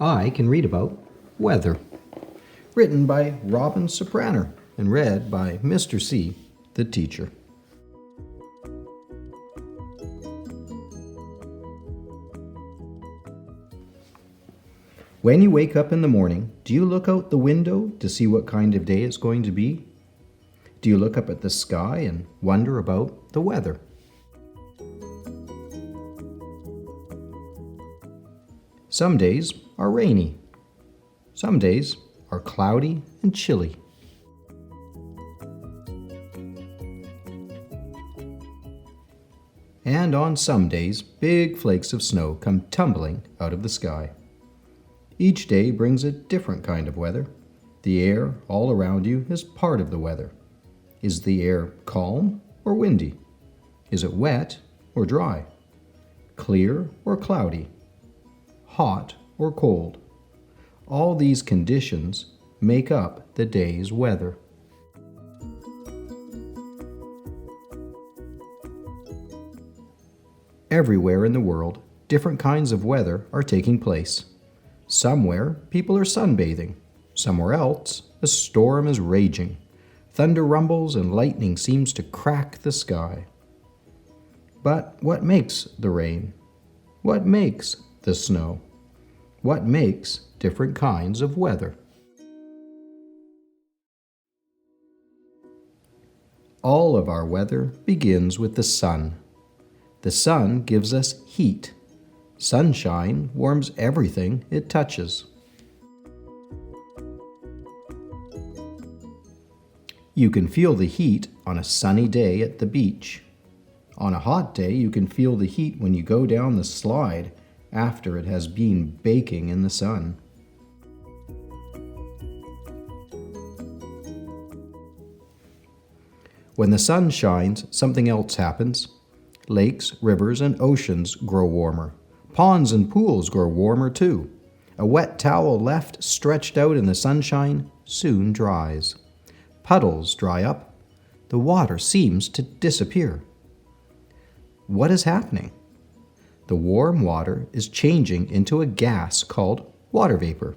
I can read about weather. Written by Robin Sopraner and read by Mr. C, the teacher. When you wake up in the morning, do you look out the window to see what kind of day it's going to be? Do you look up at the sky and wonder about the weather? Some days are rainy. Some days are cloudy and chilly. And on some days, big flakes of snow come tumbling out of the sky. Each day brings a different kind of weather. The air all around you is part of the weather. Is the air calm or windy? Is it wet or dry? Clear or cloudy? Hot or cold? All these conditions make up the day's weather. Everywhere in the world, different kinds of weather are taking place. Somewhere, people are sunbathing. Somewhere else, a storm is raging. Thunder rumbles and lightning seems to crack the sky. But what makes the rain? What makes the snow? What makes different kinds of weather? All of our weather begins with the sun. The sun gives us heat. Sunshine warms everything it touches. You can feel the heat on a sunny day at the beach. On a hot day, you can feel the heat when you go down the slide after it has been baking in the sun. When the sun shines, something else happens. Lakes, rivers, and oceans grow warmer. Ponds and pools grow warmer too. A wet towel left stretched out in the sunshine soon dries. Puddles dry up. The water seems to disappear. What is happening? The warm water is changing into a gas called water vapor.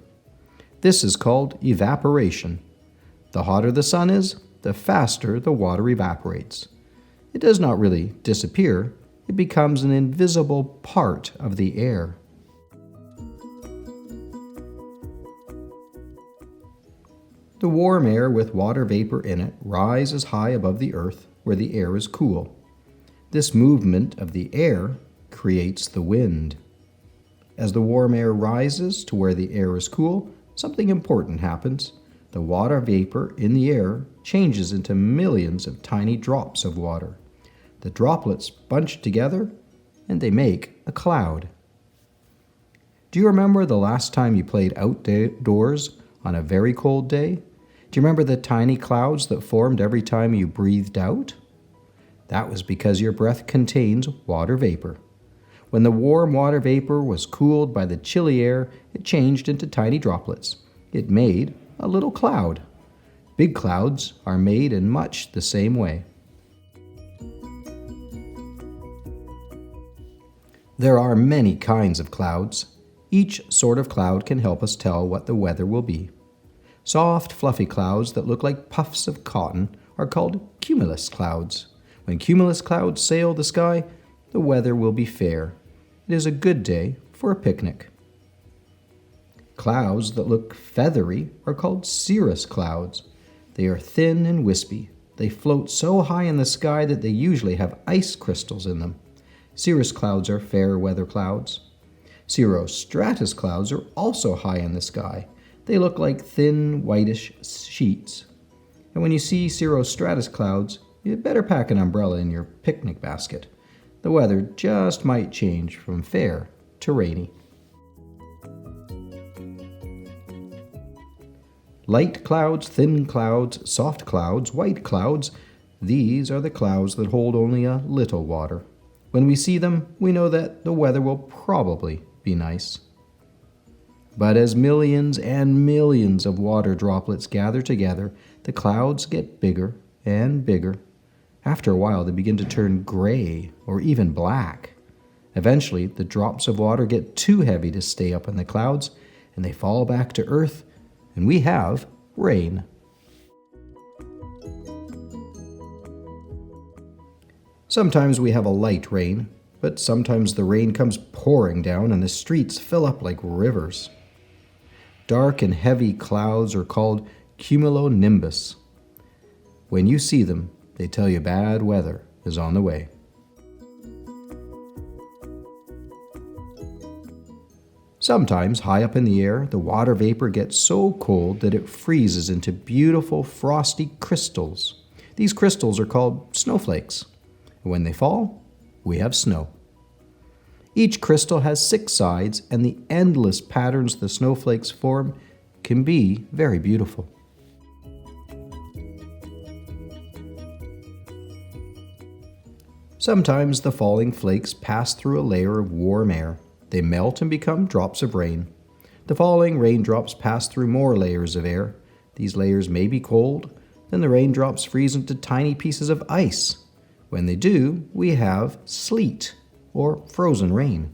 This is called evaporation. The hotter the sun is, the faster the water evaporates. It does not really disappear. It becomes an invisible part of the air. The warm air with water vapor in it rises high above the earth where the air is cool. This movement of the air creates the wind. As the warm air rises to where the air is cool, something important happens. The water vapor in the air changes into millions of tiny drops of water. The droplets bunch together and they make a cloud. Do you remember the last time you played outdoors on a very cold day? Do you remember the tiny clouds that formed every time you breathed out? That was because your breath contains water vapor. When the warm water vapor was cooled by the chilly air, it changed into tiny droplets. It made a little cloud. Big clouds are made in much the same way. There are many kinds of clouds. Each sort of cloud can help us tell what the weather will be. Soft, fluffy clouds that look like puffs of cotton are called cumulus clouds. When cumulus clouds sail the sky, the weather will be fair. It is a good day for a picnic. Clouds that look feathery are called cirrus clouds. They are thin and wispy. They float so high in the sky that they usually have ice crystals in them. Cirrus clouds are fair weather clouds. Cirrostratus clouds are also high in the sky. They look like thin, whitish sheets. And when you see cirrostratus clouds, you'd better pack an umbrella in your picnic basket. The weather just might change from fair to rainy. Light clouds, thin clouds, soft clouds, white clouds, these are the clouds that hold only a little water. When we see them, we know that the weather will probably be nice. But as millions and millions of water droplets gather together, the clouds get bigger and bigger. After a while, they begin to turn gray or even black. Eventually, the drops of water get too heavy to stay up in the clouds, and they fall back to earth, and we have rain. Sometimes we have a light rain, but sometimes the rain comes pouring down and the streets fill up like rivers. Dark and heavy clouds are called cumulonimbus. When you see them, they tell you bad weather is on the way. Sometimes, high up in the air, the water vapor gets so cold that it freezes into beautiful frosty crystals. These crystals are called snowflakes. And when they fall, we have snow. Each crystal has 6 sides, and the endless patterns the snowflakes form can be very beautiful. Sometimes the falling flakes pass through a layer of warm air. They melt and become drops of rain. The falling raindrops pass through more layers of air. These layers may be cold, then the raindrops freeze into tiny pieces of ice. When they do, we have sleet, or frozen rain.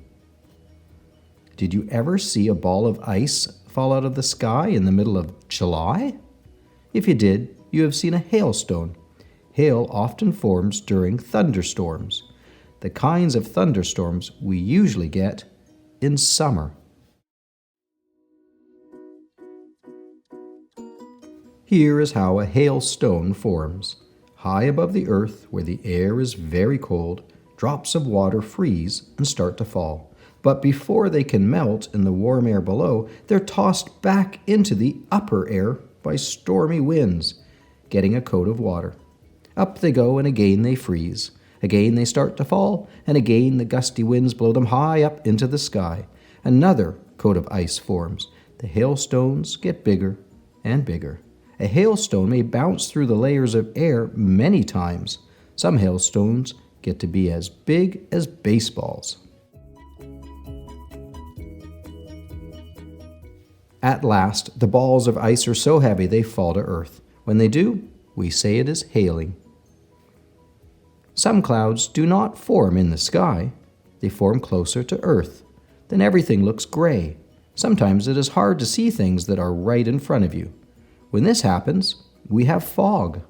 Did you ever see a ball of ice fall out of the sky in the middle of July? If you did, you have seen a hailstone. Hail often forms during thunderstorms, the kinds of thunderstorms we usually get in summer. Here is how a hailstone forms. High above the earth, where the air is very cold, drops of water freeze and start to fall. But before they can melt in the warm air below, they're tossed back into the upper air by stormy winds, getting a coat of water. Up they go, and again they freeze. Again they start to fall, and again the gusty winds blow them high up into the sky. Another coat of ice forms. The hailstones get bigger and bigger. A hailstone may bounce through the layers of air many times. Some hailstones get to be as big as baseballs. At last, the balls of ice are so heavy they fall to earth. When they do, we say it is hailing. Some clouds do not form in the sky. They form closer to earth. Then everything looks gray. Sometimes it is hard to see things that are right in front of you. When this happens, we have fog.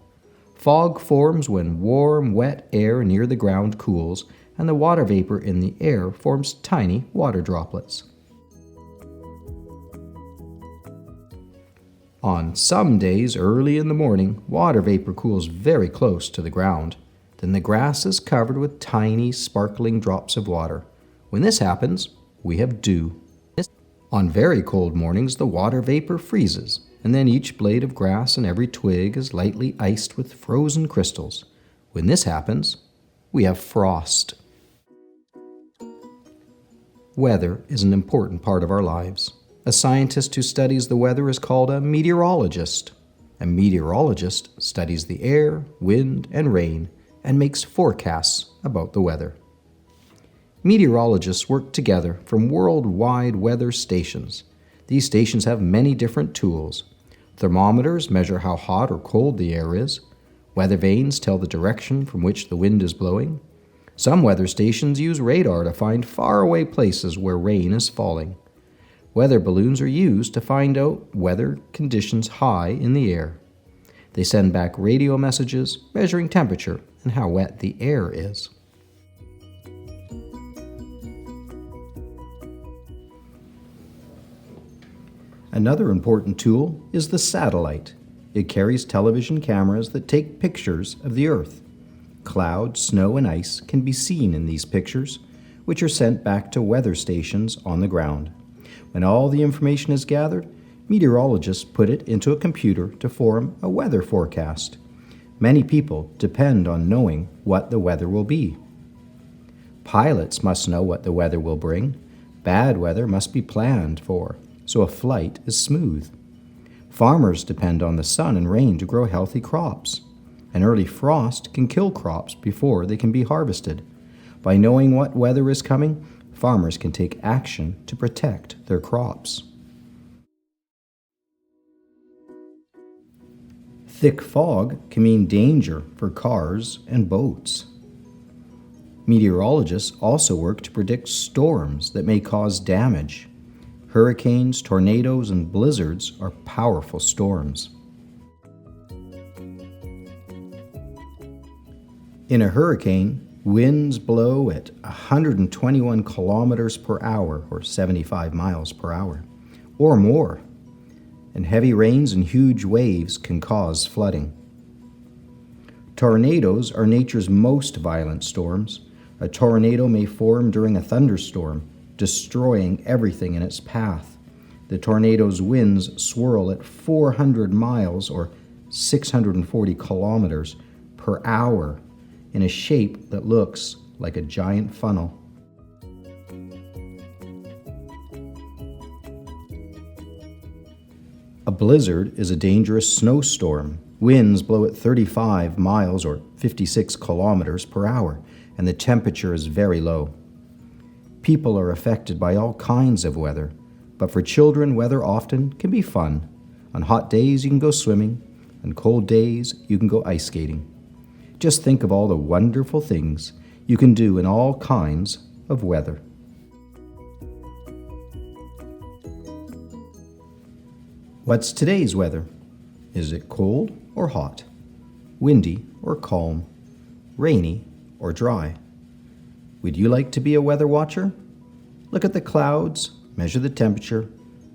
Fog forms when warm, wet air near the ground cools, and the water vapor in the air forms tiny water droplets. On some days early in the morning, water vapor cools very close to the ground. Then the grass is covered with tiny, sparkling drops of water. When this happens, we have dew. On very cold mornings, the water vapor freezes, and then each blade of grass and every twig is lightly iced with frozen crystals. When this happens, we have frost. Weather is an important part of our lives. A scientist who studies the weather is called a meteorologist. A meteorologist studies the air, wind, and rain and makes forecasts about the weather. Meteorologists work together from worldwide weather stations. These stations have many different tools. Thermometers measure how hot or cold the air is. Weather vanes tell the direction from which the wind is blowing. Some weather stations use radar to find faraway places where rain is falling. Weather balloons are used to find out weather conditions high in the air. They send back radio messages measuring temperature and how wet the air is. Another important tool is the satellite. It carries television cameras that take pictures of the Earth. Clouds, snow, and ice can be seen in these pictures, which are sent back to weather stations on the ground. When all the information is gathered, meteorologists put it into a computer to form a weather forecast. Many people depend on knowing what the weather will be. Pilots must know what the weather will bring. Bad weather must be planned for, so a flight is smooth. Farmers depend on the sun and rain to grow healthy crops. An early frost can kill crops before they can be harvested. By knowing what weather is coming, farmers can take action to protect their crops. Thick fog can mean danger for cars and boats. Meteorologists also work to predict storms that may cause damage. Hurricanes, tornadoes, and blizzards are powerful storms. In a hurricane, winds blow at 121 kilometers per hour, or 75 miles per hour, or more, and heavy rains and huge waves can cause flooding. Tornadoes are nature's most violent storms. A tornado may form during a thunderstorm, destroying everything in its path. The tornado's winds swirl at 400 miles, or 640 kilometers per hour, in a shape that looks like a giant funnel. A blizzard is a dangerous snowstorm. Winds blow at 35 miles or 56 kilometers per hour, and the temperature is very low. People are affected by all kinds of weather, but for children, weather often can be fun. On hot days, you can go swimming. On cold days, you can go ice skating. Just think of all the wonderful things you can do in all kinds of weather. What's today's weather? Is it cold or hot? Windy or calm? Rainy or dry? Would you like to be a weather watcher? Look at the clouds, measure the temperature,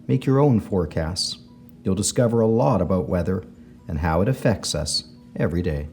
make your own forecasts. You'll discover a lot about weather and how it affects us every day.